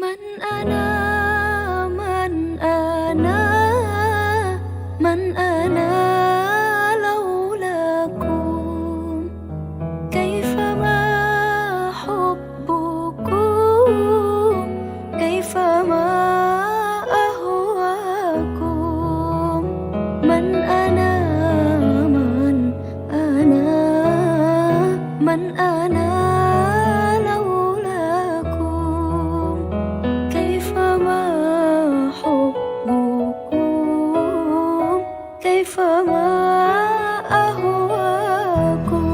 من أنا من أنا من أنا لولاكم كيفما حبكم كيفما أهواكم من أنا من أنا من أنا كيفما أهواكم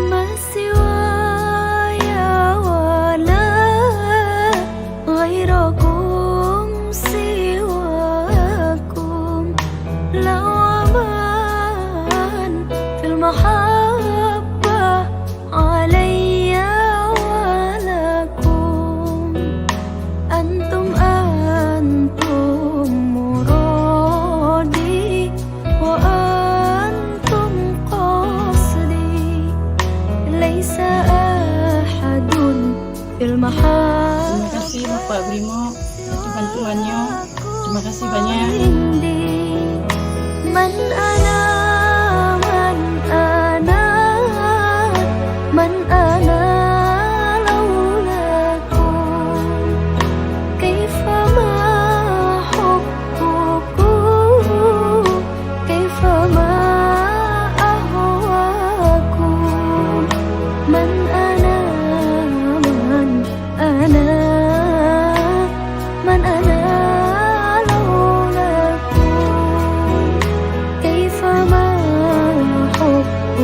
ما سواي ولا غيركم سواكم لو أمان في المحبة علي Terima kasih Bapak Brimob atas bantuannya. Terima kasih banyak. من أنا من أنا من أنا لولاكم كيفما حبكم كيفما أهواكم من أنا من أنا لولاكم كيفما حبكم.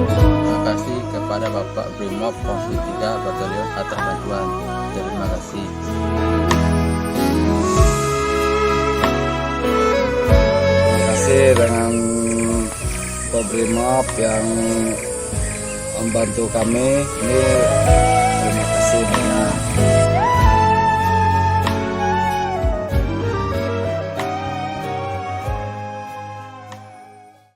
Terima kasih kepada Bapak Brimob Polisi 3 Batalion atas bantuan. Terima kasih. Terima kasih dengan Bapak Brimob yang membantu kami. Ini